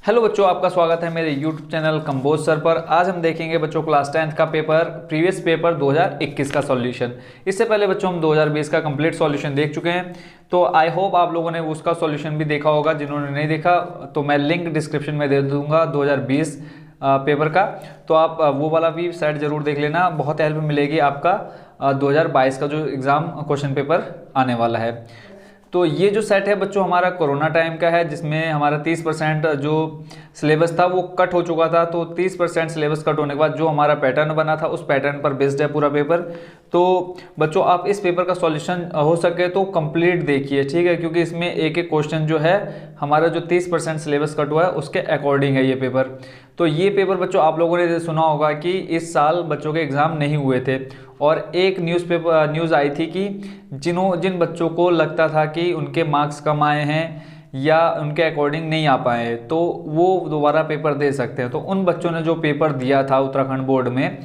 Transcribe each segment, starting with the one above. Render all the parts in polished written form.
Hello बच्चों, आपका स्वागत है मेरे YouTube चैनल कंबोज सर पर। आज हम देखेंगे बच्चों क्लास 10th का पेपर, प्रीवियस पेपर 2021 का सॉल्यूशन। इससे पहले बच्चों हम 2020 का कंप्लीट सॉल्यूशन देख चुके हैं, तो आई होप आप लोगों ने उसका सॉल्यूशन भी देखा होगा। जिन्होंने नहीं देखा तो मैं लिंक डिस्क्रिप्शन में दे दूंगा 2020 पेपर का, तो आप वो वाला भी सेट जरूर देख लेना। बहुत हेल्प मिलेगी आपका 2022 का जो एग्ज़ाम क्वेश्चन पेपर आने वाला है। तो ये जो सेट है बच्चों हमारा कोरोना टाइम का है, जिसमें हमारा 30% जो सिलेबस था वो कट हो चुका था। तो 30% सिलेबस कट होने के बाद जो हमारा पैटर्न बना था उस पैटर्न पर बेस्ड है पूरा पेपर। तो बच्चों आप इस पेपर का सॉल्यूशन हो सके तो कंप्लीट देखिए, ठीक है, क्योंकि इसमें एक एक क्वेश्चन जो है हमारा जो 30% सिलेबस कट हुआ है उसके अकॉर्डिंग है ये पेपर। तो ये पेपर बच्चों आप लोगों ने सुना होगा कि इस साल बच्चों के एग्ज़ाम नहीं हुए थे, और एक न्यूज़ आई थी कि जिन बच्चों को लगता था कि उनके मार्क्स कम आए हैं या उनके अकॉर्डिंग नहीं आ पाए हैं तो वो दोबारा पेपर दे सकते हैं। तो उन बच्चों ने जो पेपर दिया था उत्तराखंड बोर्ड में,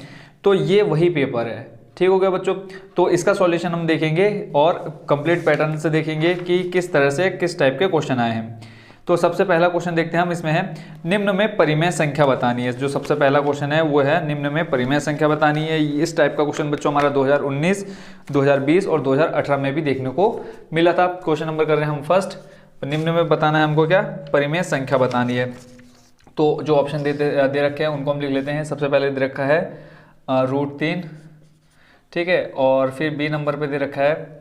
तो ये वही पेपर है। ठीक हो गया बच्चों। तो इसका सॉल्यूशन हम देखेंगे और कंप्लीट पैटर्न से देखेंगे कि किस तरह से किस टाइप के क्वेश्चन आए हैं। तो सबसे पहला क्वेश्चन देखते हैं हम, इसमें है निम्न में परिमेय संख्या बतानी है। जो सबसे पहला क्वेश्चन है वो है निम्न में परिमेय संख्या बतानी है। इस टाइप का क्वेश्चन बच्चों हमारा 2019, 2020 और 2018 में भी देखने को मिला था। क्वेश्चन नंबर कर रहे हैं हम फर्स्ट। निम्न में बताना है हमको क्या, परिमेय संख्या बतानी है। तो जो ऑप्शन दे रखे हैं उनको हम लिख लेते हैं। सबसे पहले दे रखा है √3, ठीक है, और फिर बी नंबर पे दे रखा है,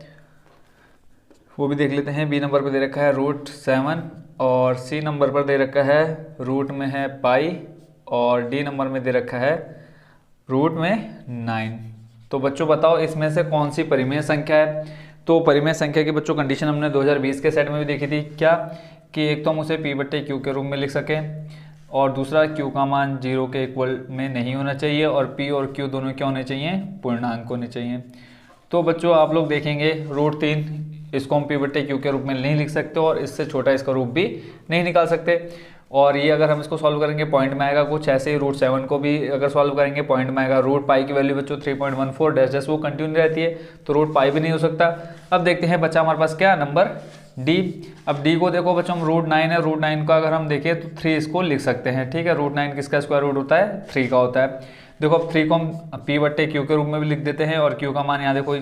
वो भी देख लेते हैं। बी नंबर पे दे रखा है √7, और सी नंबर पर दे रखा है रूट में है पाई, और डी नंबर में दे रखा है रूट में 9। तो बच्चों बताओ इसमें से कौन सी परिमेय संख्या है। तो परिमेय संख्या की बच्चों कंडीशन हमने 2020 के सेट में भी देखी थी, क्या कि एक तो हम उसे p/q के रूप में लिख सकें, और दूसरा q का मान 0 के इक्वल में नहीं होना चाहिए, और p और q दोनों क्या होने चाहिए, पूर्णांक होने चाहिए। तो बच्चों आप लोग देखेंगे √3 इसको हम p/q के रूप में नहीं लिख सकते, और इससे छोटा इसका रूप भी नहीं निकाल सकते। और ये अगर हम इसको सॉल्व करेंगे पॉइंट में आएगा कुछ ऐसे ही। √7 को भी अगर सॉल्व करेंगे पॉइंट में आएगा। रूट पाई की वैल्यू बच्चों 3.14 डैश वो कंटिन्यू रहती है, तो रूट पाई भी नहीं हो सकता। अब देखते हैं बच्चा हमारे पास क्या नंबर डी। अब डी को देखो बच्चों, हम √9 है, √9 का अगर हम देखें तो 3 इसको लिख सकते हैं, ठीक है। √9 किसका स्क्वायर रूट होता है, 3 का होता है। देखो अब 3 को हम p/q के रूप में भी लिख देते हैं, और q का मान यहाँ देखो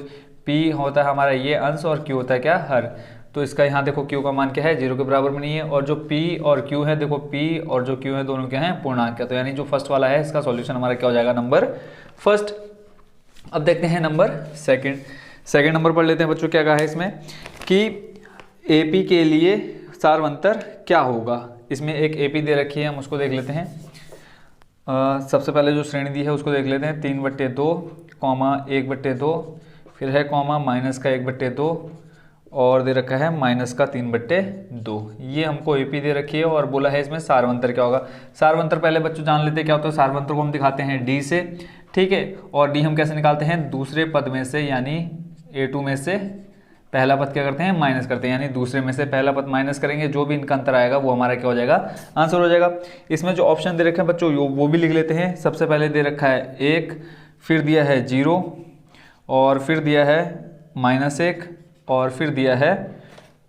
p होता है हमारा ये अंश, और q होता है क्या, हर। तो इसका यहाँ देखो q का मान क्या है, 0 के बराबर में नहीं है, और जो p और q है देखो p और जो q है दोनों क्या हैं, पूर्णांक है। तो यानी जो फर्स्ट वाला है इसका सॉल्यूशन हमारा क्या हो जाएगा, नंबर फर्स्ट। अब देखते हैं नंबर सेकंड नंबर पर लेते हैं बच्चों। क्या कहा है इसमें कि AP के लिए सार्वंतर क्या होगा। इसमें एक AP दे रखी है, हम उसको देख लेते हैं। सबसे पहले जो श्रेणी दी है उसको देख लेते हैं, 3/2, 1/2, फिर है कॉमा माइनस का 1/2, और दे रखा है माइनस का 3/2। ये हमको AP दे रखी है, और बोला है इसमें सार्वंतर क्या होगा। सार्वंतर पहले बच्चों जान लेते हैं क्या होता है। सार्वंतर को हम दिखाते हैं D से, ठीक है, और D हम कैसे निकालते हैं, दूसरे पद में से, यानी A2 में से पहला पद क्या करते हैं, माइनस करते हैं, यानी दूसरे में से पहला पद माइनस करेंगे, जो भी इनका अंतर आएगा वो हमारा क्या हो जाएगा, आंसर हो जाएगा। इसमें जो ऑप्शन दे रखे हैं बच्चों वो भी लिख लेते हैं। सबसे पहले दे रखा है 1, फिर दिया है 0, और फिर दिया है -1, और फिर दिया है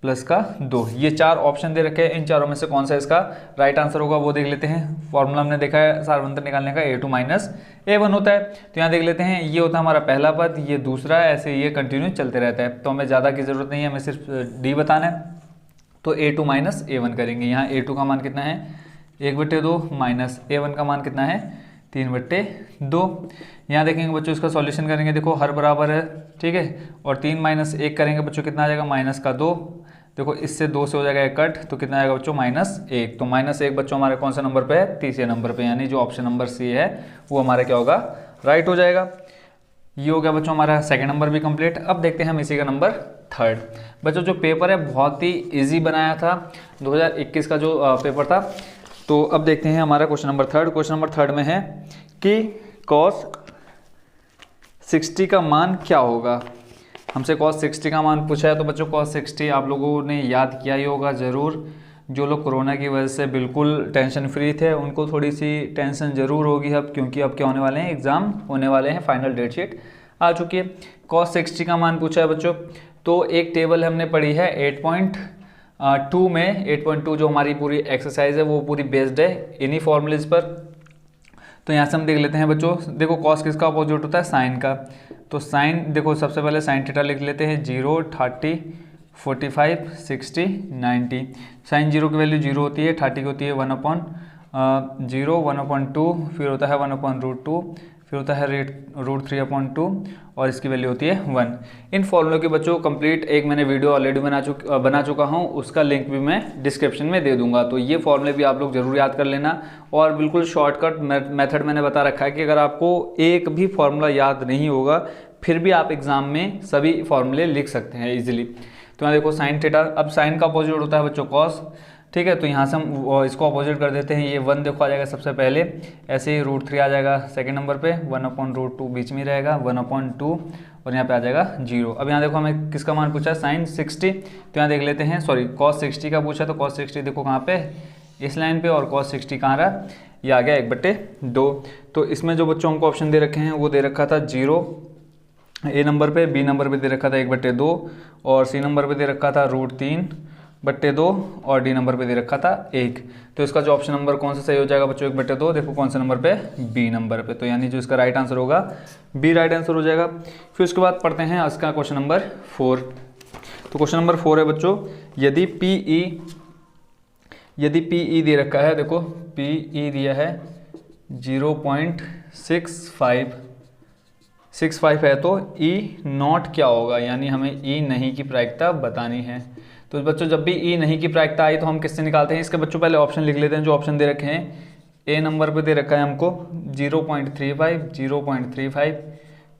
+2। ये 4 ऑप्शन दे रखे हैं। इन चारों में से कौन सा इसका राइट आंसर होगा वो देख लेते हैं। फॉर्मूला हमने देखा है सार्वंतर निकालने का, A2 - A1 होता है। तो यहाँ देख लेते हैं, ये होता है हमारा पहला पद, ये दूसरा, ऐसे ये कंटिन्यू चलते रहता है। तो हमें ज़्यादा की ज़रूरत नहीं है, हमें सिर्फ D बताना है। तो A2 - A1 करेंगे। यहाँ A2 का मान कितना है, 1/2, माइनस A1 का मान कितना है, 3/2। यहाँ देखेंगे बच्चों इसका सॉल्यूशन करेंगे, देखो हर बराबर है, ठीक है, और 3 - 1 करेंगे बच्चों कितना आ जाएगा, -2। देखो इससे 2 से हो जाएगा 1 कट, तो कितना आएगा बच्चों, -1। तो -1 बच्चों हमारे कौन से नंबर पे है, तीसरे नंबर पे, यानी जो ऑप्शन नंबर सी है वो हमारा क्या होगा, राइट हो जाएगा। ये हो गया बच्चों हमारा सेकंड नंबर भी कंप्लीट। अब देखते हैं हम इसी का नंबर थर्ड। बच्चों जो पेपर है बहुत ही ईजी बनाया था, 2021 का जो पेपर था। तो अब देखते हैं हमारा question number third. Question number third में है कि cos 60 का मान क्या होगा। हमसे cos 60 का मान पूछा है, तो बच्चों cos 60 आप लोगों ने याद किया ही होगा ज़रूर। जो लोग कोरोना की वजह से बिल्कुल टेंशन फ्री थे उनको थोड़ी सी टेंशन ज़रूर होगी अब, क्योंकि अब क्या होने वाले हैं, एग्ज़ाम होने वाले हैं, फाइनल डेट शीट आ चुकी है। cos 60 का मान पूछा है बच्चों, तो एक टेबल हमने पढ़ी है 2 में 8.2 जो हमारी पूरी एक्सरसाइज है वो पूरी बेस्ड है इन्हीं फॉर्मूलेज पर। तो यहाँ से हम देख लेते हैं बच्चों, देखो कॉस किसका अपोजिट होता है, साइन का। तो साइन देखो सबसे पहले साइन थीटा लिख लेते हैं, 0, 30, 45, 60, 90। साइन 0 की वैल्यू 0 होती है, 30 की होती है 1/0, 1/2, फिर होता है 1/√2, फिर होता है √3/2 और इसकी वैल्यू होती है 1। इन फॉर्मूलों के बच्चों कंप्लीट एक मैंने वीडियो ऑलरेडी बना चुका हूँ, उसका लिंक भी मैं डिस्क्रिप्शन में दे दूंगा। तो ये फॉर्मूले भी आप लोग जरूर याद कर लेना। और बिल्कुल शॉर्टकट मेथड मैंने बता रखा है कि अगर आपको एक भी फॉर्मूला याद नहीं होगा फिर भी आप एग्जाम में सभी फॉर्मूले लिख सकते हैं ईजिली। तो यहाँ देखो साइन थीटा, अब साइन का अपोजिट होता है बच्चों कॉस, ठीक है। तो यहाँ से हम इसको अपोजिट कर देते हैं, ये 1 देखो आ जाएगा सबसे पहले, ऐसे ही √3 आ जाएगा सेकंड नंबर पे, 1/√2 बीच में रहेगा, 1/2 और यहाँ पे आ जाएगा 0। अब यहाँ देखो हमें किसका मान पूछा है, साइन 60। तो यहाँ देख लेते हैं, सॉरी cos 60 का पूछा, तो cos 60 देखो कहाँ पे, इस लाइन पे, और cos 60 कहाँ रहा, ये आ गया 1/2। तो इसमें जो बच्चों हमको ऑप्शन दे रखे हैं वो दे रखा था 0 ए नंबर पे, बी नंबर पे दे रखा था 1/2 और सी नंबर पे दे रखा था √3/2 और डी नंबर पे दे रखा था 1। तो इसका जो ऑप्शन नंबर कौन सा सही हो जाएगा बच्चों, 1/2, देखो कौन से नंबर पे, बी नंबर पे। तो यानी जो इसका राइट आंसर होगा बी राइट आंसर हो जाएगा। फिर उसके बाद पढ़ते हैं इसका क्वेश्चन नंबर 4। तो क्वेश्चन नंबर 4 है बच्चों, यदि PE दे रखा है, देखो PE दिया है 0.65 है, तो E0 क्या होगा, यानी हमें E नहीं की प्रायिकता बतानी है। तो बच्चों जब भी E नहीं की प्रायिकता आई तो हम किससे निकालते हैं, इसके बच्चों पहले ऑप्शन लिख लेते हैं जो ऑप्शन दे रखे हैं। ए नंबर पे दे रखा है हमको 0.35,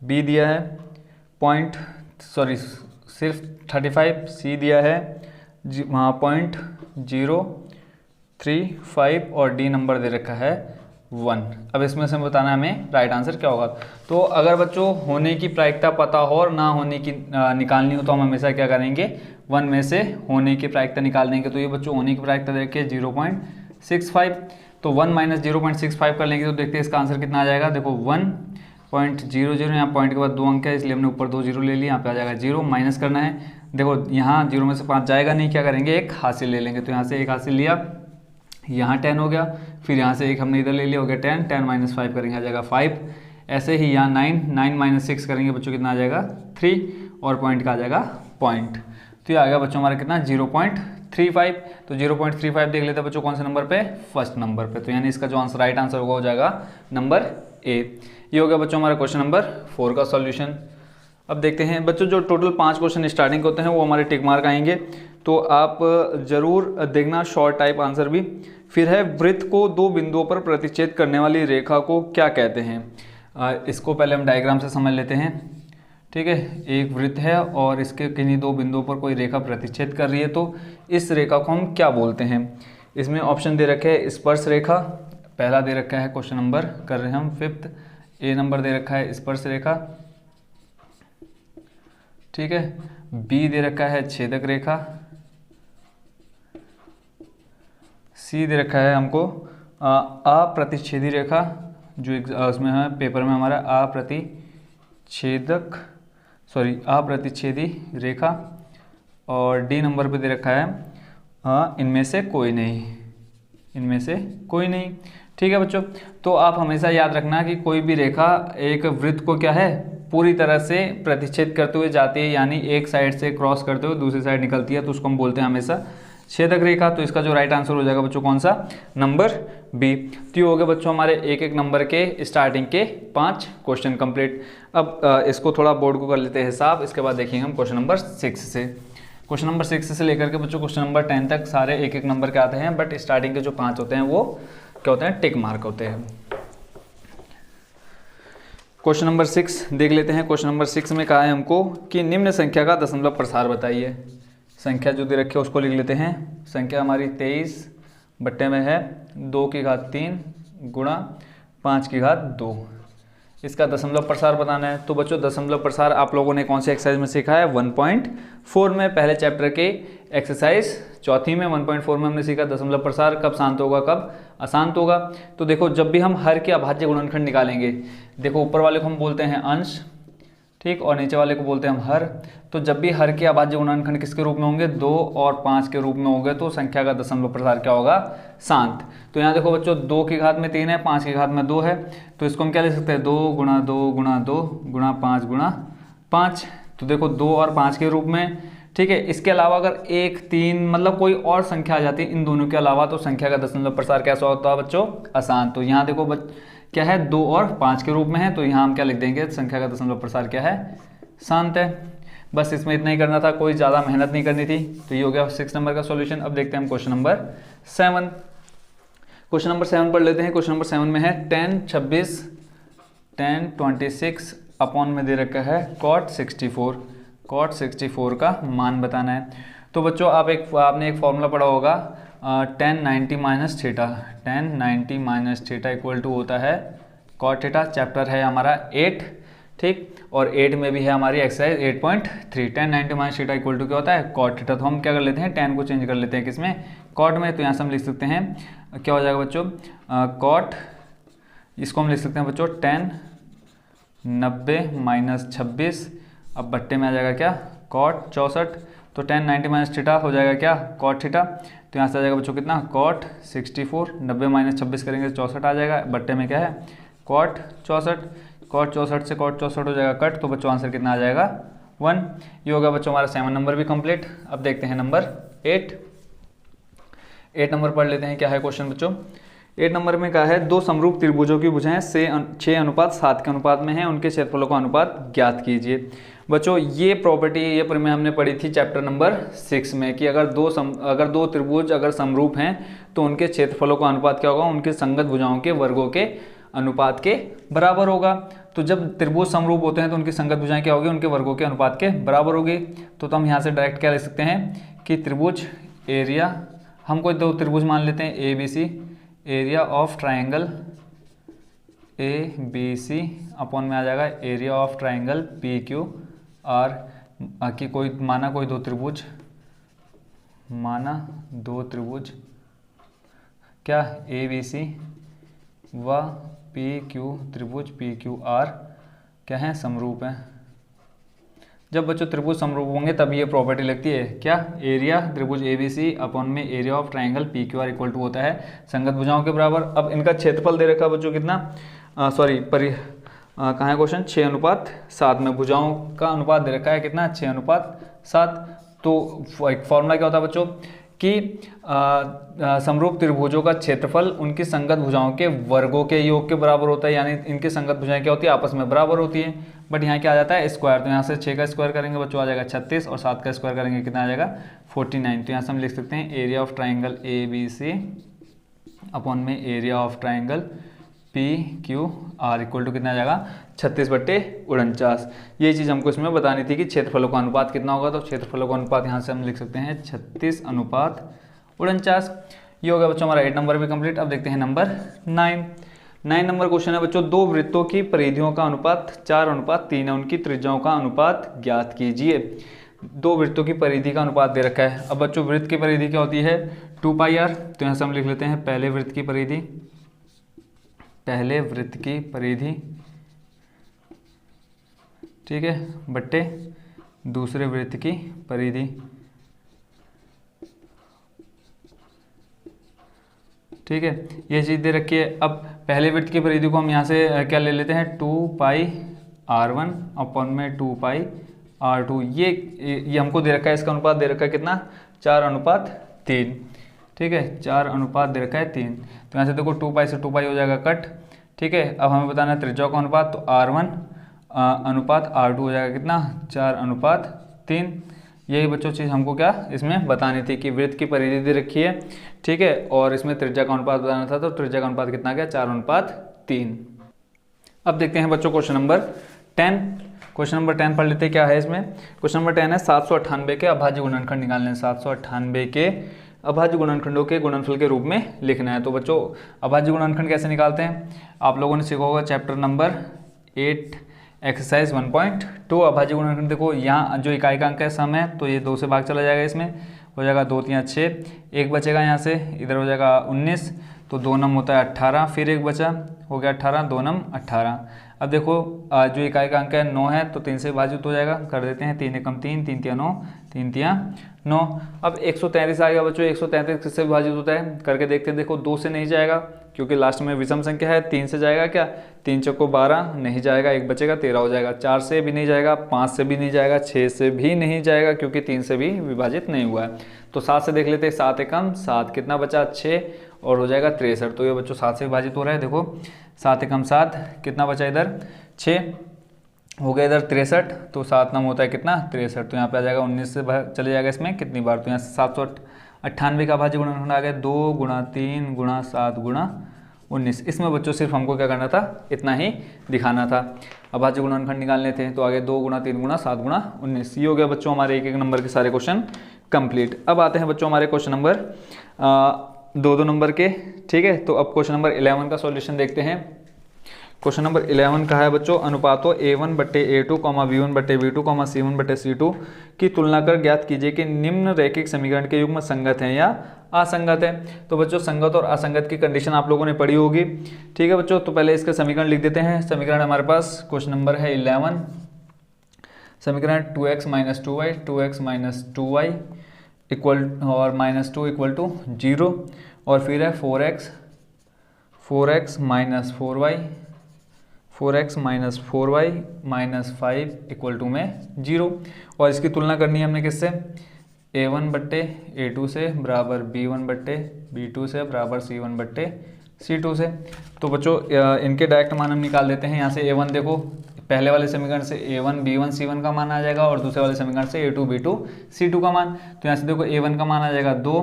बी दिया है सिर्फ 35, सी दिया है वहाँ 0.035 और डी नंबर दे रखा है 1। अब इसमें से बताना हमें राइट आंसर क्या होगा। तो अगर बच्चों होने की प्रायिकता पता हो और ना होने की निकालनी हो तो हम हमेशा क्या करेंगे, 1 में से होने की प्रायिकता निकाल देंगे। तो ये बच्चों होने की प्रायिकता देखिए 0.65, तो 1 - 0.65 कर लेंगे तो देखते हैं इसका आंसर कितना आ जाएगा। देखो 1.00, यहाँ पॉइंट के बाद 2 अंक है इसलिए हमने ऊपर 2 0 ले लिया, यहाँ पे आ जाएगा 0, माइनस करना है। देखो यहाँ 0 में से 5 जाएगा नहीं, क्या करेंगे, एक हासिल ले लेंगे। तो यहाँ से एक हासिल लिया, यहाँ 10 हो गया, फिर यहाँ से एक हमने इधर ले लिया, हो गया 10, 10 - 5 करेंगे आ जाएगा 5। ऐसे ही यहाँ 9 - 6 करेंगे बच्चों कितना आ जाएगा 3 और पॉइंट का आ जाएगा पॉइंट। तो ये आ गया बच्चों हमारा कितना 0.35। तो 0.35 देख लेते हैं बच्चों कौन से नंबर पे, फर्स्ट नंबर पे। तो यानी इसका जो आंसर राइट आंसर होगा हो जाएगा नंबर ए। ये हो गया बच्चों हमारा क्वेश्चन नंबर 4 का सॉल्यूशन। अब देखते हैं बच्चों जो टोटल 5 क्वेश्चन स्टार्टिंग होते हैं वो हमारे टिक मार्क आएंगे, तो आप जरूर देखना शॉर्ट टाइप आंसर भी। फिर है वृत्त को 2 बिंदुओं पर प्रतिच्छेद करने वाली रेखा को क्या कहते हैं। इसको पहले हम डायग्राम से समझ लेते हैं, ठीक है। एक वृत्त है और इसके किन्हीं 2 बिंदुओं पर कोई रेखा प्रतिच्छेद कर रही है, तो इस रेखा को हम क्या बोलते हैं। इसमें ऑप्शन दे रखे हैं स्पर्श रेखा, पहला दे रखा है क्वेश्चन नंबर कर रहे हैं हम 5th, ए नंबर दे रखा है स्पर्श रेखा, ठीक है। बी दे रखा है छेदक रेखा, सी दे रखा है हमको अप्रतिच्छेदी रेखा, जो उसमें है पेपर में हमारा अप्रतिच्छेदी रेखा, और डी नंबर पे दे रखा है इनमें से कोई नहीं, ठीक है बच्चों। तो आप हमेशा याद रखना कि कोई भी रेखा एक वृत्त को क्या है पूरी तरह से प्रतिच्छेद करते हुए जाती है, यानी एक साइड से क्रॉस करते हुए दूसरी साइड निकलती है, तो उसको हम बोलते हैं हमेशा छेदक रेखा। तो इसका जो राइट आंसर हो जाएगा बच्चों कौन सा, नंबर बी। तो ये हो गए बच्चों हमारे एक नंबर के स्टार्टिंग के 5 क्वेश्चन कंप्लीट। अब इसको थोड़ा बोर्ड को कर लेते हैं साफ, इसके बाद देखेंगे हम क्वेश्चन नंबर 6 से। क्वेश्चन नंबर 6 से लेकर के बच्चों क्वेश्चन नंबर 10 तक सारे एक नंबर के आते हैं, बट स्टार्टिंग के जो 5 होते हैं वो क्या होते हैं, टिक मार्क होते हैं। क्वेश्चन नंबर 6 देख लेते हैं। क्वेश्चन नंबर 6 में कहा है हमको कि निम्न संख्या का दशमलव प्रसार बताइए। संख्या जो दे रखी है उसको लिख लेते हैं। संख्या हमारी 23 बट्टे में है 2 की घात 3 गुणा 5 की घात 2। इसका दशमलव प्रसार बताना है। तो बच्चों दशमलव प्रसार आप लोगों ने कौन सी एक्सरसाइज में सीखा है, 1.4 में, पहले चैप्टर के एक्सरसाइज 4 में 1.4 में हमने सीखा दशमलव प्रसार कब शांत होगा कब अशांत होगा। तो देखो जब भी हम हर के अभाज्य गुणनखंड निकालेंगे, देखो ऊपर वाले को हम बोलते हैं अंश, ठीक, और नीचे वाले को बोलते हैं हम हर। तो जब भी हर के अभाज्य गुणनखंड किसके रूप में होंगे, 2 और 5 के रूप में होंगे, तो संख्या का दशमलव प्रसार क्या होगा, शांत। तो यहाँ देखो बच्चों 2 की घात में 3 है, 5 की घात में 2 है, तो इसको हम क्या लिख सकते हैं, 2 गुणा 2 गुणा 2 गुणा 5 गुणा 5। तो देखो 2 और 5 के रूप में, ठीक है। इसके अलावा अगर 1, 3 मतलब कोई और संख्या आ जाती है इन दोनों के अलावा, तो संख्या का दशमलव प्रसार कैसा होता है बच्चों, अशांत। तो यहाँ देखो क्या है, 2 और 5 के रूप में है, तो यहाँ हम क्या लिख देंगे, संख्या का दशमलव प्रसार क्या है, शांत है। बस इसमें इतना ही करना था, कोई ज़्यादा मेहनत नहीं करनी थी। तो ये हो गया 6 नंबर का सॉल्यूशन। अब देखते हैं हम क्वेश्चन नंबर 7। क्वेश्चन नंबर 7 पढ़ लेते हैं। क्वेश्चन नंबर 7 में है 10 26 अपॉन में दे रखा है cot 64 का मान बताना है। तो बच्चों आपने एक फॉर्मूला पढ़ा होगा, tan 90 minus theta, tan 90 minus theta equal to होता है cot थीटा। चैप्टर है हमारा 8, ठीक, और 8 में भी है हमारी exercise 8.3। tan 90 minus theta equal to क्या होता है, cot थीटा। तो हम क्या कर लेते हैं, tan को चेंज कर लेते हैं किसमें, cot में। तो यहाँ से हम लिख सकते हैं क्या हो जाएगा बच्चों, cot, इसको हम लिख सकते हैं बच्चों tan 90 माइनस 26, अब बट्टे में आ जाएगा क्या, cot 64। तो tan 90 माइनस थीटा हो जाएगा क्या, cot थीटा। तो यहाँ से आ जाएगा बच्चों कितना, cot 64, 90 माइनस 26 करेंगे 64 आ जाएगा, बट्टे में क्या है, cot 64। cot 64 से cot 64 हो जाएगा कट, तो बच्चों आंसर कितना आ जाएगा, 1। ये होगा बच्चों हमारा 7 नंबर भी कंप्लीट। अब देखते हैं नंबर 8 नंबर पढ़ लेते हैं, क्या है क्वेश्चन बच्चों। 8 नंबर में क्या है, 2 समरूप त्रिभुजों की भुजाएं 6:7 के अनुपात में हैं, उनके क्षेत्रफलों का अनुपात ज्ञात कीजिए। बच्चों ये प्रॉपर्टी, ये प्रमेय हमने पढ़ी थी चैप्टर नंबर 6 में, कि अगर दो त्रिभुज अगर समरूप हैं तो उनके क्षेत्रफलों का अनुपात क्या होगा, उनके संगत भुजाओं के वर्गों के अनुपात के बराबर होगा। तो जब त्रिभुज समरूप होते हैं तो उनकी संगत भुजाएं क्या होगी, उनके वर्गों के अनुपात के बराबर होगी। तो हम यहाँ से डायरेक्ट क्या लिख सकते हैं कि त्रिभुज एरिया, हम कोई 2 त्रिभुज मान लेते हैं ABC, area of triangle ABC upon में आ जाएगा एरिया ऑफ ट्राइंगल PQR की माना कोई 2 त्रिभुज क्या ABC व PQ त्रिभुज PQR क्या है, समरूप है। जब बच्चों त्रिभुज समरूप होंगे तब ये प्रॉपर्टी लगती है क्या, एरिया त्रिभुज ABC अपॉन में area of triangle PQR equal to होता है संगत भुजाओं के बराबर। अब इनका क्षेत्रफल दे रखा बच्चों कितना, कहाँ है क्वेश्चन, 6:7 में भुजाओं का अनुपात दे रखा है कितना, 6:7। तो एक फॉर्मूला क्या होता है बच्चों कि समरूप त्रिभुजों का क्षेत्रफल उनकी संगत भुजाओं के वर्गों के योग के बराबर होता है, यानी इनकी संगत भुजाएं क्या होती है, आपस में बराबर होती है। बट यहाँ क्या आ जाता है, स्क्वायर। तो यहाँ से 6 का स्क्वायर करेंगे बच्चों आ जाएगा 36, और 7 का स्क्वायर करेंगे कितना आ जाएगा 49। तो यहाँ से हम लिख सकते हैं area of triangle ABC upon में area of triangle PQR equal to कितना आ जाएगा 36/49। ये चीज़ हमको इसमें बतानी थी कि क्षेत्रफलों का अनुपात कितना होगा। तो क्षेत्रफलों का अनुपात यहाँ से हम लिख सकते हैं 36:49। ये होगा बच्चों हमारा 8 नंबर भी कंप्लीट। अब देखते हैं नंबर 9 नंबर क्वेश्चन है बच्चों, 2 वृत्तों की परिधियों का अनुपात 4:3 है, उनकी त्रिज्याओं का अनुपात ज्ञात कीजिए। 2 वृत्तों की परिधि का अनुपात दे रखा है। अब बच्चों वृत्त की परिधि क्या होती है, 2πr। तो यहाँ से हम लिख लेते हैं पहले वृत्त की परिधि, ठीक है, बट्टे दूसरे वृत्त की परिधि, ठीक है, ये चीज़ दे रखी है। अब पहले वृत्त की परिधि को हम यहाँ से क्या ले लेते हैं, 2πr1 अपॉन में 2πr2। ये हमको दे रखा है, इसका अनुपात दे रखा है कितना, 4:3, ठीक है, 4 अनुपात दे रखा है 3। तो यहाँ से देखो 2π से 2π हो जाएगा कट, ठीक है। अब हमें बताना है त्रिज्या का अनुपात, तो R1 अनुपात R2 हो जाएगा कितना, 4:3। यही बच्चों चीज़ हमको क्या इसमें बतानी थी कि वृत्त की परिधि दे रखी है, ठीक है, और इसमें त्रिज्या का अनुपात बताना था। तो त्रिज्या का अनुपात कितना गया, 4:3। अब देखते हैं बच्चों क्वेश्चन नंबर 10। क्वेश्चन नंबर 10 पढ़ लेते हैं, क्या है इसमें। क्वेश्चन नंबर 10 है 798 के अभाज्य गुणनखंड निकालने हैं। 798 के अभाज्य गुणनखंडों के गुणनफल के रूप में लिखना है। तो बच्चों अभाज्य गुणनखंड कैसे निकालते हैं, आप लोगों ने सीखा होगा चैप्टर नंबर 8 एक्सरसाइज 1.2 अभाज्य गुणनखंड। देखो यहाँ जो इकाई का अंक है सम है, तो ये 2 से भाग चला जाएगा, इसमें हो जाएगा 2 3 6, 1 बचेगा यहाँ से, इधर हो जाएगा 19। तो 2 नम होता है 18, फिर एक बचा, हो गया 18, 2 नम 18। अब देखो जो इकाई का अंक है 9 है, तो 3 से विभाजित हो जाएगा, कर देते हैं 3 एकम 3, 3 तिया 9, 3 तिया 9। अब 133 आ गया बच्चों, 133 किससे विभाजित होता है करके देखते हैं। देखो 2 से नहीं जाएगा क्योंकि लास्ट में विषम संख्या है। 3 से जाएगा क्या, 3 चौको 12 नहीं जाएगा, एक बचेगा 13 हो जाएगा। 4 से भी नहीं जाएगा, 5 से भी नहीं जाएगा, 6 से भी नहीं जाएगा क्योंकि 3 से भी विभाजित नहीं हुआ है। तो 7 से देख लेते हैं, 7 एकम 7, कितना बचा 6 और हो जाएगा 63। तो ये बच्चों 7 से विभाजित हो रहा है। देखो 7 एकम 7, कितना बचा इधर 6, हो गया इधर 63, तो 7 नम होता है कितना 63। तो यहाँ पे आ जाएगा 19 से चले जाएगा इसमें कितनी बार, तो यहाँ से 798 का भाज्य गुणनखंड आ गया 2 गुणा 3 गुणा 7 गुणा 19। इसमें बच्चों सिर्फ हमको क्या करना था, इतना ही दिखाना था। अब भाज्य गुणनखंड निकालने थे, तो आगे 2 गुणा 3 गुणा 7 गुणा 19। ये हो गया बच्चों हमारे एक एक नंबर के सारे क्वेश्चन कंप्लीट। अब आते हैं बच्चों हमारे क्वेश्चन नंबर 2-2 नंबर के। ठीक है, तो अब क्वेश्चन नंबर 11 का सॉल्यूशन देखते हैं। क्वेश्चन नंबर 11 का है बच्चों, अनुपातों A1 बट्टे A2, B1 बट्टे B2, C1 बट्टे C2 की तुलना कर ज्ञात कीजिए कि निम्न रैखिक समीकरण के युग्म संगत हैं या असंगत है। तो बच्चों संगत और असंगत की कंडीशन आप लोगों ने पढ़ी होगी। ठीक है बच्चों, तो पहले इसका समीकरण लिख देते हैं। समीकरण हमारे पास क्वेश्चन नंबर है 11, समीकरण 2x minus 2y, 2x minus 2y equal और माइनस 2 इक्वल टू 0, और फिर है 4x minus 4y, 4x minus 4y minus 5 equal to में 0। और इसकी तुलना करनी है हमने किससे, A1 बट्टे A2 से बराबर B1 बट्टे B2 से बराबर C1 बट्टे C2 से। तो बच्चों इनके डायरेक्ट मान हम निकाल देते हैं। यहाँ से A1 देखो, पहले वाले समीकरण से A1 B1 C1 का मान आ जाएगा और दूसरे वाले समीकरण से A2 B2 C2 का मान। तो यहाँ से देखो A1 का मान आ जाएगा 2,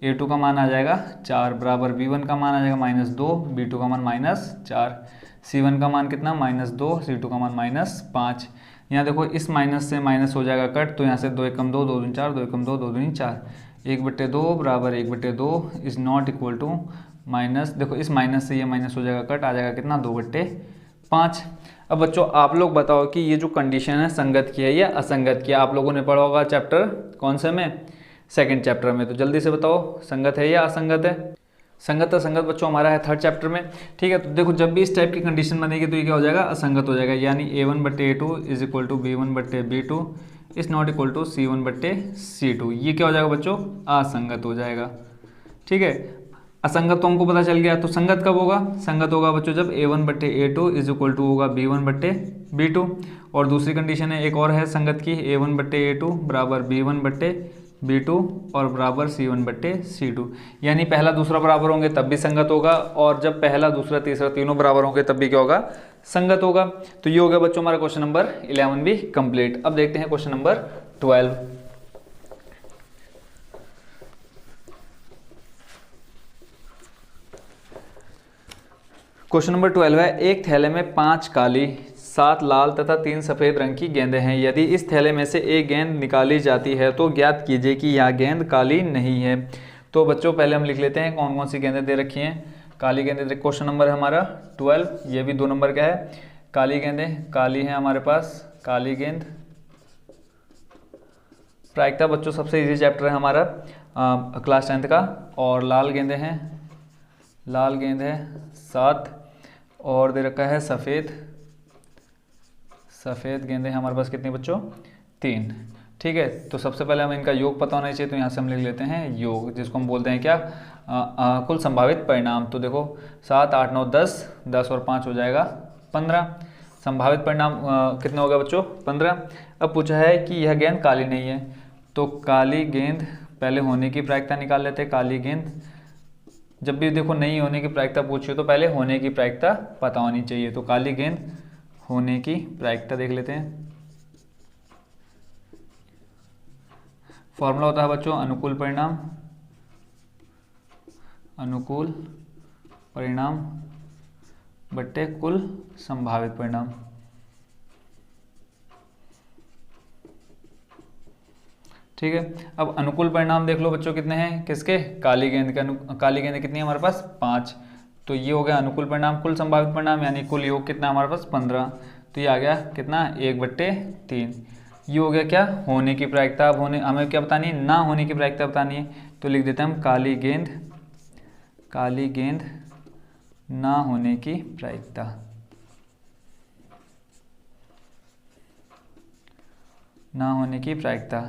A2 का मान आ जाएगा 4, बराबर B1 का मान आ जाएगा -2, B2 का मान -4, C1 का मान कितना -2, C2 का मान -5। यहाँ देखो इस माइनस से माइनस हो जाएगा कट, तो यहाँ से 2 एकम 2, 2 दूनी 4, 2 एकम 2, 2 दूनी 4, 1/2 बराबर 1/2 is not equal to minus, देखो इस माइनस से ये माइनस हो जाएगा कट, आ जाएगा कितना 2/5। अब बच्चों आप लोग बताओ कि ये जो कंडीशन है संगत की है या असंगत की है। आप लोगों ने पढ़ा होगा चैप्टर कौन से में, सेकंड चैप्टर में। तो जल्दी से बताओ संगत है या असंगत है। संगत असंगत बच्चों हमारा है थर्ड चैप्टर में। ठीक है, तो देखो जब भी इस टाइप की कंडीशन बनेगी तो ये क्या हो जाएगा, असंगत हो जाएगा। यानी A1 बट्टे A2 is equal to B1 बट्टे B2 is not equal to C1 बट्टे C2। ये क्या हो जाएगा बच्चों, असंगत हो जाएगा। ठीक है, असंगत तो हमको पता चल गया। तो संगत कब होगा, संगत होगा बच्चों जब A1 बट्टे A2 इज इक्वल टू होगा B1 बट्टे B2। और दूसरी कंडीशन है, एक और है संगत की, A1 बट्टे A2 बराबर B1 बट्टे B2 और बराबर C1 बट्टे C2। यानी पहला दूसरा बराबर होंगे तब भी संगत होगा, और जब पहला दूसरा तीसरा तीनों बराबर होंगे तब भी क्या होगा, संगत होगा। तो ये हो गया बच्चों हमारा क्वेश्चन नंबर 11 भी कंप्लीट। अब देखते हैं क्वेश्चन नंबर 12। क्वेश्चन नंबर 12 है, एक थैले में 5 काली 7 लाल तथा 3 सफ़ेद रंग की गेंदें हैं। यदि इस थैले में से एक गेंद निकाली जाती है तो ज्ञात कीजिए कि यह गेंद काली नहीं है। तो बच्चों पहले हम लिख लेते हैं कौन कौन सी गेंदें दे रखी हैं। काली गेंदें, क्वेश्चन नंबर है हमारा 12, ये भी 2 नंबर का है। काली गेंदें, काली है हमारे पास काली गेंद। प्रायिकता बच्चों सबसे इजी चैप्टर है हमारा क्लास 10th का। और लाल गेंदें हैं, लाल गेंद है 7, और दे रखा है सफ़ेद, सफ़ेद गेंदें हमारे पास कितनी बच्चों, 3। ठीक है, तो सबसे पहले हमें इनका योग पता होना चाहिए। तो यहाँ से हम लिख लेते हैं योग, जिसको हम बोलते हैं क्या, कुल संभावित परिणाम। तो देखो 7 8 9 10, 10 और 5 हो जाएगा 15। संभावित परिणाम कितने हो गए बच्चों, 15। अब पूछा है कि यह गेंद काली नहीं है, तो काली गेंद पहले होने की प्रायिकता निकाल लेते हैं। काली गेंद, जब भी देखो नहीं होने की प्रायिकता पूछी तो पहले होने की प्रायिकता पता होनी चाहिए। तो काली गेंद होने की प्रायिकता देख लेते हैं। फॉर्मूला होता है बच्चों अनुकूल परिणाम, अनुकूल परिणाम बट्टे कुल संभावित परिणाम। ठीक है, अब अनुकूल परिणाम देख लो बच्चों कितने हैं, किसके, काली गेंद के। काली गेंद कितनी है हमारे पास, 5। तो ये हो गया अनुकूल परिणाम। कुल संभावित परिणाम यानी कुल योग कितना हमारे पास, 15। तो ये आ गया कितना, 1/3। ये हो गया क्या, होने की प्रायिकता। अब होने हमें क्या बतानी है, ना होने की प्रायिकता बतानी है। तो लिख देते हैं हम काली गेंद काली गेंद ना होने की प्रायिकता। ना होने की प्रायिकता,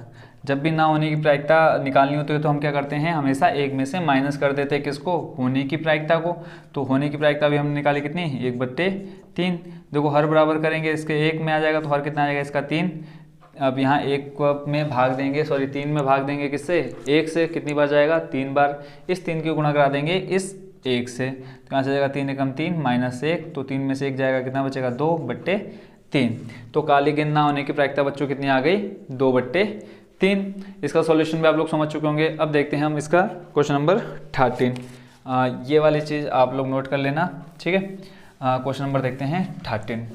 जब भी ना होने की प्रायिकता निकालनी होती है तो हम क्या करते हैं, हमेशा एक में से माइनस कर देते हैं किसको, होने की प्रायिकता को। तो होने की प्रायिकता भी हमने निकाली कितनी, 1/3। देखो हर बराबर करेंगे, इसके एक में आ जाएगा तो हर कितना आ जाएगा इसका 3। अब यहाँ एक में भाग देंगे, सॉरी 3 में भाग देंगे किससे, 1 से। कितनी बार जाएगा, 3 बार। इस 3 की गुणा करा देंगे इस 1 से, तो यहाँ से जाएगा 3 एकम 3 माइनस 1, तो 3 में से 1 जाएगा, कितना बचेगा 2/3। तो काली गेंद ना होने की प्रायिकता बच्चों कितनी आ गई, 2/3। इसका सॉल्यूशन भी आप लोग समझ चुके होंगे। अब देखते हैं हम इसका क्वेश्चन नंबर 13। ये वाली चीज़ आप लोग नोट कर लेना, ठीक है। क्वेश्चन नंबर देखते हैं 13।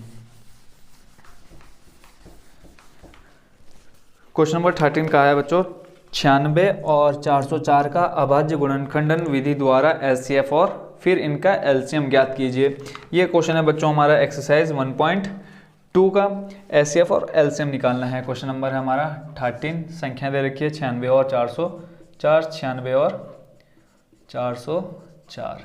क्वेश्चन नंबर 13 का है बच्चों, 96 और 404 का अभाज्य गुणनखंडन विधि द्वारा एचसीएफ और फिर इनका एलसीएम ज्ञात कीजिए। ये क्वेश्चन है बच्चों हमारा एक्सरसाइज 1.2 का। एचसीएफ और एलसीएम निकालना है। क्वेश्चन नंबर है हमारा 13, संख्या दे रखी है 96 और 404। 96 और 404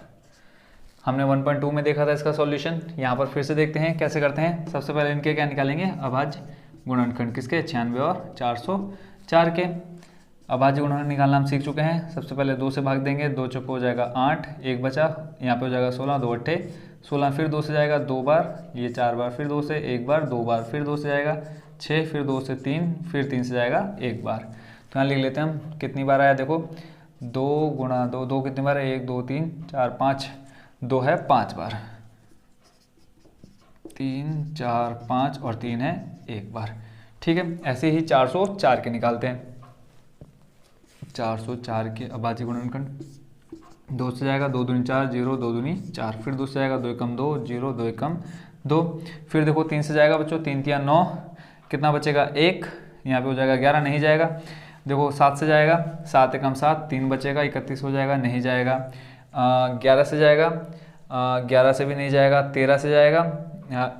हमने 1.2 में देखा था इसका सॉल्यूशन। यहाँ पर फिर से देखते हैं कैसे करते हैं। सबसे पहले इनके क्या निकालेंगे, अभाज्य गुणनखंड किसके, 96 और 404 के। अभाज्य गुणनखंड निकालना हम सीख चुके हैं। सबसे पहले 2 से भाग देंगे, 2 चौको हो जाएगा 8, 1 बचा, यहाँ पे हो जाएगा 16, 2 अट्ठे 16, फिर 2 से जाएगा 2 बार, ये 4 बार, फिर 2 से 1 बार, 2 बार, फिर 2 से जाएगा 6, फिर 2 से 3, फिर 3 से जाएगा 1 बार। तो यहाँ लिख लेते हैं हम कितनी बार आया, देखो 2 गुणा 2, 2 कितनी बार है, 1 2 3 4 5, 2 है 5 बार, 3 4 5 और 3 है 1 बार, ठीक है। ऐसे ही 404 के निकालते हैं। 404 के अभाज्य गुणनखंड, 2 से जाएगा 2 दूनी 4, 0 2 दूनी 4, फिर 2 से जाएगा 2 एकम 2, 0 2 एकम 2, फिर देखो 3 से जाएगा बच्चों, 3 3 9, कितना बचेगा 1, यहाँ पे हो जाएगा 11, नहीं जाएगा। देखो 7 से जाएगा, 7 एकम 7, 3 बचेगा, 31 हो जाएगा, नहीं जाएगा। 11 से जाएगा, 11 से भी नहीं जाएगा। 13 से जाएगा,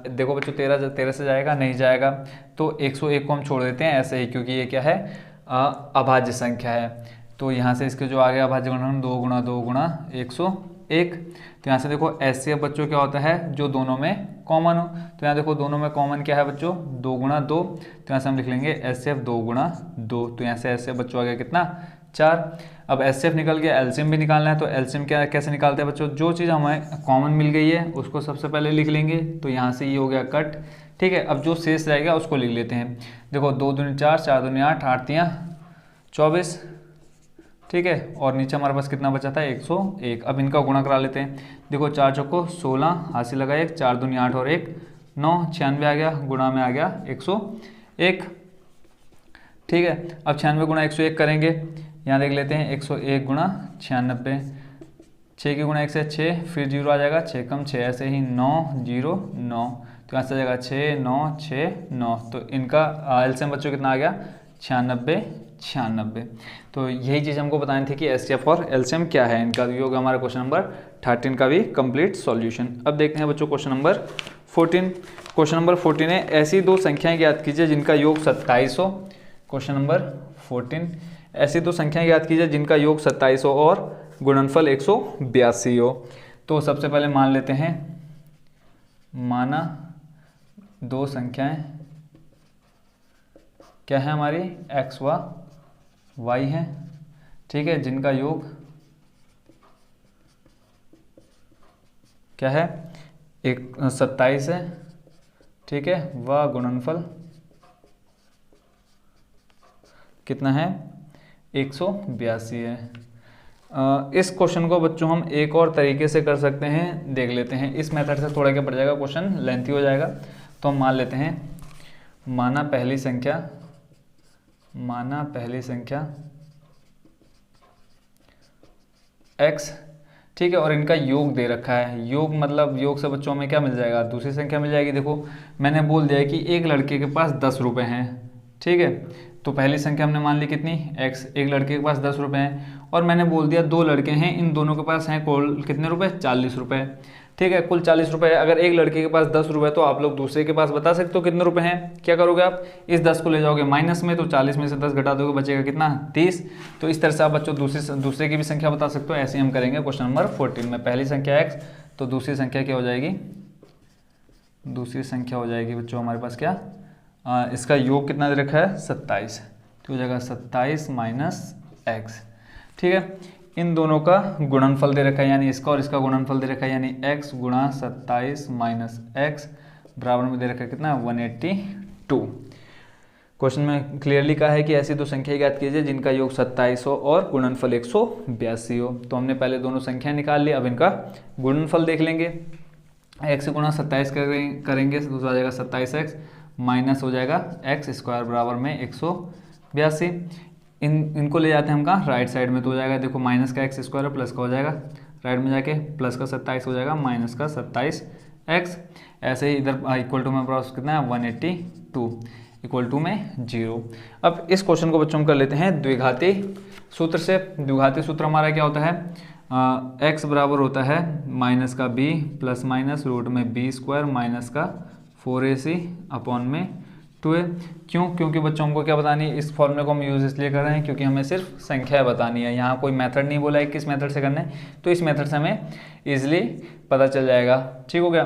देखो बच्चों 13 से जाएगा, नहीं जाएगा। तो 101 को हम छोड़ देते हैं ऐसे ही, क्योंकि ये क्या है, अभाज्य संख्या है। तो यहाँ से इसके जो आ गया अभाज्य गुणनखंड 2 गुणा 2 गुणा 101। तो यहाँ से देखो एचसीएफ बच्चों क्या होता है, जो दोनों में कॉमन हो। तो यहाँ देखो दोनों में कॉमन क्या है बच्चों, 2 गुणा 2। तो यहाँ से हम लिख लेंगे एचसीएफ 2 गुणा 2। तो यहाँ से एचसीएफ बच्चों आ गया कितना, 4। अब एचसीएफ निकल गया, एलसीएम भी निकालना है। तो एलसीएम क्या कैसे निकालते हैं बच्चों, जो चीज़ हमें कॉमन मिल गई है उसको सबसे पहले लिख लेंगे। तो यहाँ से ये हो गया कट, ठीक है। अब जो शेष रहेगा उसको लिख लेते हैं। देखो 2 दूनी 4, 4 दूनी 8, 8 3 24, ठीक है। और नीचे हमारे पास कितना बचा था, 101। अब इनका गुणा करा लेते हैं। देखो 4 चौको 16, हासिल लगा 1, 4 दूनी 8 और 1 9, 96 आ गया, गुणा में आ गया 101, ठीक है। अब 96 गुणा 101 करेंगे। यहाँ देख लेते हैं 101 गुणा 96, 6 की गुणा 1 से 6, फिर 0 आ जाएगा, 6 कम 6, ऐसे ही 9 0 9। तो यहाँ से आ जाएगा 6 9 6 9। तो इनका एलसीएम बच्चों कितना आ गया, 96 96। तो यही चीज़ हमको बतानी थी कि एचसीएफ और एलसीएम क्या है इनका। ये होगा हमारा क्वेश्चन नंबर 13 का भी कंप्लीट सॉल्यूशन। अब देखते हैं बच्चों क्वेश्चन नंबर 14। क्वेश्चन नंबर 14 है, ऐसी दो संख्याएं ज्ञात कीजिए जिनका योग 27 हो। क्वेश्चन नंबर 14, ऐसी दो संख्याएं ज्ञात कीजिए जिनका योग 27 हो और गुणनफल 182 हो। तो सबसे पहले मान लेते हैं, माना दो संख्याएं क्या है हमारी, x व y है, ठीक है, जिनका योग क्या है, 27 है, ठीक है, व गुणनफल कितना है, 182 है। इस क्वेश्चन को बच्चों हम एक और तरीके से कर सकते हैं, देख लेते हैं। इस मेथड से थोड़ा क्या पड़ जाएगा, क्वेश्चन लेंथी हो जाएगा। तो हम मान लेते हैं, माना पहली संख्या x, ठीक है, और इनका योग दे रखा है। योग मतलब योग से बच्चों में क्या मिल जाएगा, दूसरी संख्या मिल जाएगी। देखो मैंने बोल दिया है कि एक लड़के के पास 10 रुपये हैं, ठीक है। तो पहली संख्या हमने मान ली कितनी x, एक लड़के के पास 10 रुपये हैं और मैंने बोल दिया 2 लड़के हैं, इन दोनों के पास हैं कुल कितने रुपए, 40 रुपये। ठीक है, कुल 40 रुपये। अगर एक लड़के के पास 10 रुपये तो आप लोग दूसरे के पास बता सकते हो कितने रुपए हैं। क्या करोगे आप, इस 10 को ले जाओगे माइनस में, तो 40 में से 10 घटा दोगे, बचेगा कितना, 30। तो इस तरह से आप बच्चों दूसरे की भी संख्या बता सकते हो। ऐसे ही हम करेंगे क्वेश्चन नंबर 14 में। पहली संख्या x, तो दूसरी संख्या क्या हो जाएगी, दूसरी संख्या हो जाएगी बच्चों हमारे पास क्या, इसका योग कितना दे रखा है, 27, तो हो जाएगा 27 माइनस x। ठीक है, इन दोनों का गुणनफल दे रखा है, यानी इसका और इसका गुणनफल दे रखा है, यानी x गुणा 27 माइनस x बराबर में दे रखा है कितना, 182। क्वेश्चन में क्लियरली कहा है कि ऐसी दो संख्या ज्ञात कीजिए जिनका योग 27 हो और गुणनफल 182 हो। तो हमने पहले दोनों संख्या निकाल ली, अब इनका गुणनफल देख लेंगे। x गुणा 27 करेंगे तो हो जाएगा 27x माइनस हो जाएगा x स्क्वायर बराबर में 182। इनको ले जाते हैं हम कहाँ, राइट साइड में, तो हो जाएगा देखो माइनस का x स्क्वायर प्लस का हो जाएगा, राइट में जाके प्लस का 27 हो जाएगा माइनस का 27x। ऐसे ही इधर इक्वल टू में पास कितना है, 182 इक्वल टू में 0। अब इस क्वेश्चन को बच्चों हम कर लेते हैं द्विघाती सूत्र से। द्विघाती सूत्र हमारा क्या होता है, x बराबर होता है माइनस का b प्लस माइनस रूट में b स्क्वायर माइनस का 4ac अपॉन में 2a। क्यों, क्योंकि बच्चों हमको क्या बतानी है, इस फॉर्मूले को हम यूज़ इसलिए कर रहे हैं क्योंकि हमें सिर्फ संख्या बतानी है। यहाँ कोई मेथड नहीं बोला है किस मेथड से करना है, तो इस मेथड से हमें ईजिली पता चल जाएगा। ठीक हो गया।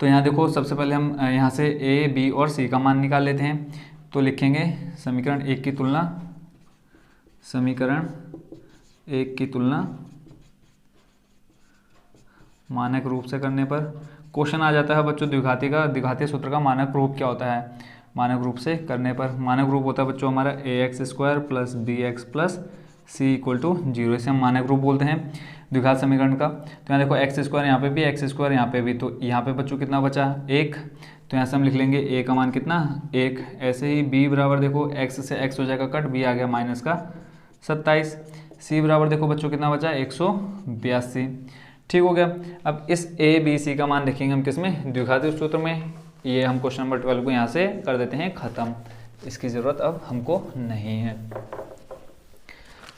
तो यहाँ देखो सबसे पहले हम यहाँ से a, b और c का मान निकाल लेते हैं। तो लिखेंगे समीकरण 1 की तुलना, समीकरण 1 की तुलना मानक रूप से करने पर क्वेश्चन आ जाता है बच्चों द्विघाती का, द्विघाती सूत्र का मानक रूप क्या होता है, मानक रूप से करने पर मानक रूप होता है बच्चों हमारा ax square plus bx plus c equal to 0। इसे हम मानक रूप बोलते हैं द्विघात समीकरण का। तो यहाँ देखो एक्स स्क्वायर यहाँ पे भी, एक्स स्क्वायर यहाँ पे भी, तो यहाँ पे बच्चों कितना बचा, 1। तो यहाँ से हम लिख लेंगे a का मान कितना, 1। ऐसे ही b बराबर देखो x से x हो जाएगा कट, b आ गया माइनस का 27। c बराबर देखो बच्चों कितना बचा, 182। ठीक हो गया। अब इस a b c का मान देखेंगे हम किसमें, द्विघाती सूत्र में। ये हम क्वेश्चन नंबर 12 को यहाँ से कर देते हैं ख़त्म, इसकी ज़रूरत अब हमको नहीं है।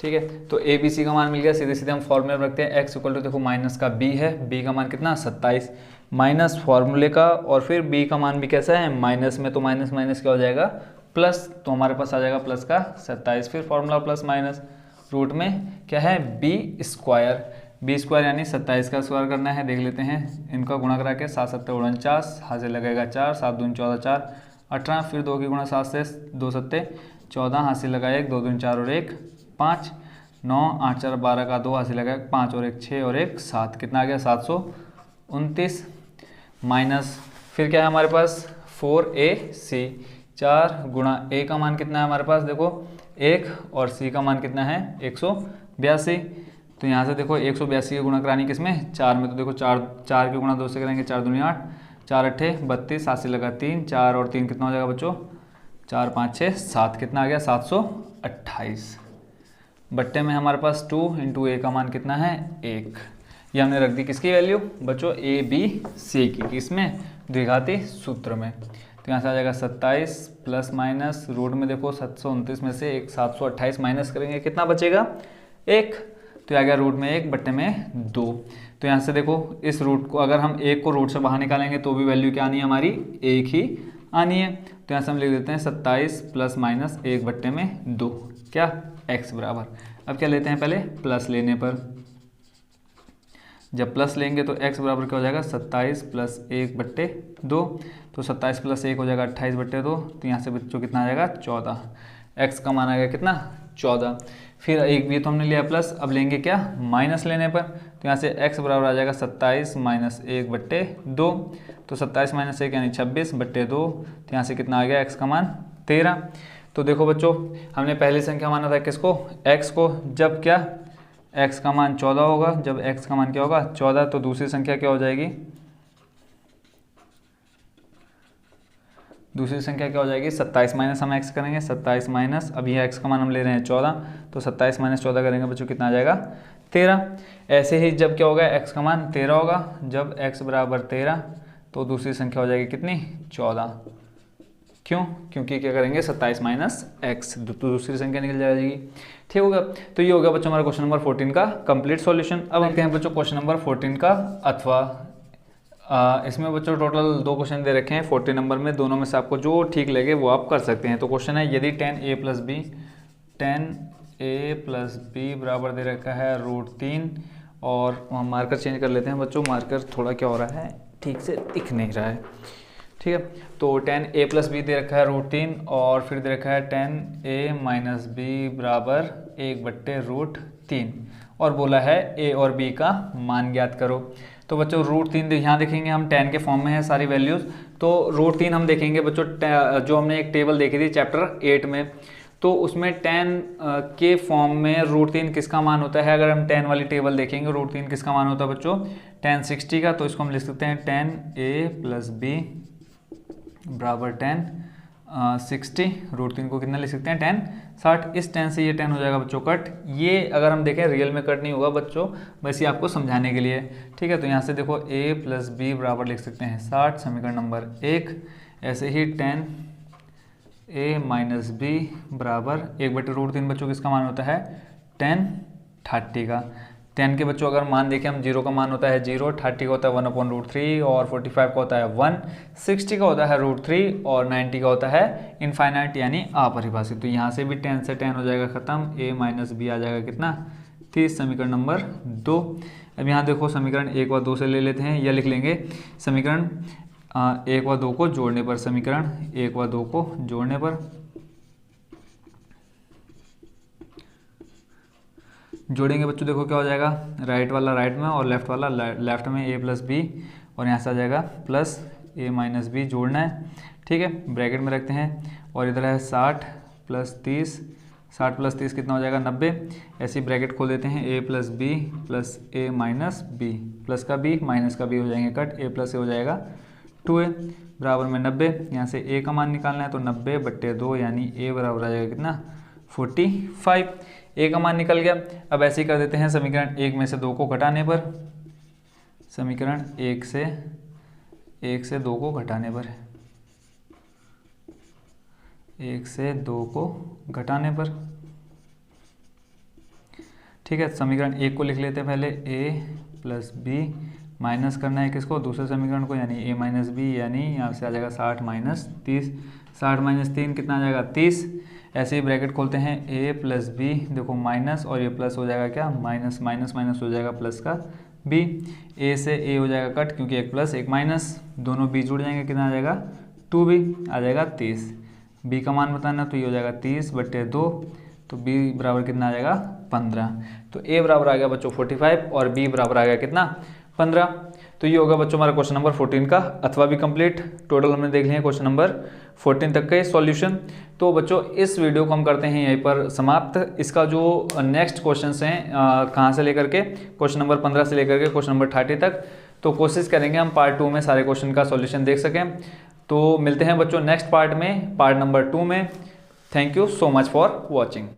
ठीक है, तो a b c का मान मिल गया, सीधे सीधे हम फॉर्मूले रखते हैं। x इक्वल टू देखो माइनस का b है, b का मान कितना 27 माइनस फॉर्मूले का, और फिर b का मान भी कैसा है माइनस में, तो माइनस माइनस क्या हो जाएगा प्लस, तो हमारे पास आ जाएगा प्लस का 27, फिर फॉर्मूला प्लस माइनस रूट में क्या है b स्क्वायर, b स्क्वायर यानी 27 का स्क्वायर करना है। देख लेते हैं, इनका गुणा करा के 7 7 49, हाथ से लगेगा 4, 7 दूनी 14 4 18, फिर 2 की गुणा 7 से 2 7 14, हाथ से लगाया 1, 2 दूनी 4 और 1 5, 9 8 4 12 का 2, हाथ से लगाया 5 और 1 6 और 1 7, कितना आ गया 729 माइनस, फिर क्या है हमारे पास 4ac, 4 गुणा a का मान कितना है हमारे पास देखो 1 और c का मान कितना है 182। तो यहाँ से देखो 182 की गुणा करानी किसमें, 4 में, तो देखो 4 की गुणा 2 से करेंगे, 4 दूनी 8, 4 अट्ठे 32, 7 से लगा 3, 4 और 3 कितना हो जाएगा बच्चों 4 5 6 7, कितना आ गया 728। बट्टे में हमारे पास 2 इंटू a का मान कितना है 1। ये हमने रख दी किसकी वैल्यू बच्चों, a b c की, किसमें द्विघाती सूत्र में। तो यहाँ से आ जाएगा 27 प्लस माइनस रूट में देखो 729 में से 728 माइनस करेंगे, कितना बचेगा 1, तो आ गया रूट में 1 बट्टे में 2। तो यहाँ से देखो इस रूट को अगर हम 1 को रूट से बाहर निकालेंगे तो भी वैल्यू क्या आनी है हमारी 1 ही आनी है। तो यहाँ से हम लिख देते हैं 27 प्लस माइनस 1 बट्टे में 2, क्या x बराबर, अब क्या लेते हैं पहले प्लस लेने पर, जब प्लस लेंगे तो x बराबर क्या हो जाएगा 27 प्लस 1 बट्टे 2, तो 27 प्लस 1 हो जाएगा 28 बट्टे 2, तो यहाँ से बच्चों कितना आ जाएगा 14, x का मान आ गया कितना 14। फिर एक भी तो हमने लिया प्लस, अब लेंगे क्या माइनस लेने पर, तो यहाँ से x बराबर आ जाएगा 27 माइनस 1 बट्टे 2, तो 27 माइनस 1 यानी 26 बट्टे 2, तो यहाँ से कितना आ गया x का मान 13। तो देखो बच्चों हमने पहली संख्या माना था किसको, x को, जब क्या x का मान 14 होगा, जब x का मान क्या होगा 14, तो दूसरी संख्या क्या हो जाएगी, दूसरी संख्या क्या हो जाएगी 27 माइनस हम x करेंगे, 27 माइनस, अब ये x का मान हम ले रहे हैं 14, तो 27 माइनस 14 करेंगे बच्चों कितना आ जाएगा 13। ऐसे ही जब क्या होगा x का मान 13 होगा, जब x बराबर 13, तो दूसरी संख्या हो जाएगी कितनी 14। क्यों? क्योंकि क्या करेंगे 27 माइनस एक्स, तो दूसरी संख्या निकल जाएगी। ठीक होगा, तो ये होगा बच्चों हमारा क्वेश्चन नंबर 14 का कंप्लीट सॉल्यूशन। अब देखते हैं बच्चों क्वेश्चन नंबर 14 का अथवा इसमें बच्चों टोटल 2 क्वेश्चन दे रखे हैं 14 नंबर में, दोनों में से आपको जो ठीक लगे वो आप कर सकते हैं। तो क्वेश्चन है यदि 10a प्लस बी बराबर दे रखा है √3, और वहाँ मार्कर चेंज कर लेते हैं बच्चों, मार्कर थोड़ा क्या हो रहा है, ठीक से दिख नहीं रहा है। ठीक है, तो 10a प्लस बी दे रखा है √3 और फिर दे रखा है 10a माइनस बी बराबर 1/√3 और बोला है a और b का मान ज्ञात करो। तो बच्चों √3 यहाँ देखेंगे हम 10 के फॉर्म में है सारी वैल्यूज़, तो √3 हम देखेंगे बच्चों जो हमने एक टेबल देखी थी चैप्टर 8 में, तो उसमें 10 के फॉर्म में √3 किसका मान होता है। अगर हम 10 वाली टेबल देखेंगे √3 किसका मान होता है बच्चों 10 60 का, तो इसको हम लिख सकते हैं 10a प्लस बी बराबर 10 60, √3 को कितना लिख सकते हैं 10 60। इस 10 से ये 10 हो जाएगा बच्चों कट। ये अगर हम देखें रियल में कट नहीं होगा बच्चों, बस ये आपको समझाने के लिए। ठीक है, तो यहाँ से देखो a प्लस बी बराबर लिख सकते हैं 60, समीकरण नंबर 1। ऐसे ही 10a माइनस बी बराबर 1/√3 बच्चों किसका मान होता है 10 30 का। 10 के बच्चों अगर मान देखें हम 0 का मान होता है 0, 30 का होता है 1/√3 और 45 का होता है 1, 60 का होता है √3 और 90 का होता है इनफाइनाइट यानी अपरिभाषित। तो यहाँ से भी 10 से 10 हो जाएगा ख़त्म, a माइनस बी आ जाएगा कितना 30, समीकरण नंबर 2। अब यहाँ देखो समीकरण 1 व 2 से ले लेते हैं, या लिख लेंगे समीकरण 1 व 2 को जोड़ने पर, समीकरण 1 व 2 को जोड़ने पर जोड़ेंगे बच्चों, देखो क्या हो जाएगा, राइट वाला राइट में और लेफ्ट वाला लेफ्ट में, a प्लस बी और यहाँ से आ जाएगा प्लस a माइनस बी जोड़ना है। ठीक है, ब्रैकेट में रखते हैं और इधर है 60 प्लस 30, 60 प्लस 30 कितना हो जाएगा 90। ऐसी ब्रैकेट खोल देते हैं a plus B plus a minus B, plus का b माइनस का b हो जाएंगे कट, a प्लस a हो जाएगा 2a बराबर में 90। यहाँ से a का मान निकालना है तो 90/2 यानी a बराबर आ जाएगा कितना 45, a का मान निकल गया। अब ऐसे ही कर देते हैं समीकरण 1 में से 2 को घटाने पर, समीकरण 1 से 2 को घटाने पर, 1 से 2 को घटाने पर। ठीक है, समीकरण 1 को लिख लेते हैं पहले, a प्लस बी माइनस करना है किसको दूसरे समीकरण को यानी a माइनस बी, यानी यहाँ से आ जाएगा 60 माइनस 30, 60 माइनस 3 कितना आ जाएगा 30। ऐसे ही ब्रैकेट खोलते हैं a प्लस बी, देखो माइनस और ये प्लस हो जाएगा क्या माइनस, माइनस माइनस हो जाएगा प्लस का b, a से a हो जाएगा कट क्योंकि एक प्लस एक माइनस, दोनों b जुड़ जाएंगे कितना आ जाएगा 2b आ जाएगा 30। b का मान बताना तो ये हो जाएगा 30/2, तो b बराबर कितना आ जाएगा 15। तो a बराबर आ गया बच्चों 45 और b बराबर आ गया कितना 15। तो ये होगा बच्चों हमारा क्वेश्चन नंबर 14 का अथवा भी कंप्लीट। टोटल हमने देख लिया क्वेश्चन नंबर 14 तक का सॉल्यूशन। तो बच्चों इस वीडियो को हम करते हैं यहीं पर समाप्त। इसका जो नेक्स्ट क्वेश्चन हैं कहाँ से लेकर के क्वेश्चन नंबर 15 से लेकर के क्वेश्चन नंबर 30 तक, तो कोशिश करेंगे हम पार्ट 2 में सारे क्वेश्चन का सॉल्यूशन देख सकें। तो मिलते हैं बच्चों नेक्स्ट पार्ट में, पार्ट नंबर 2 में। Thank you so much for watching.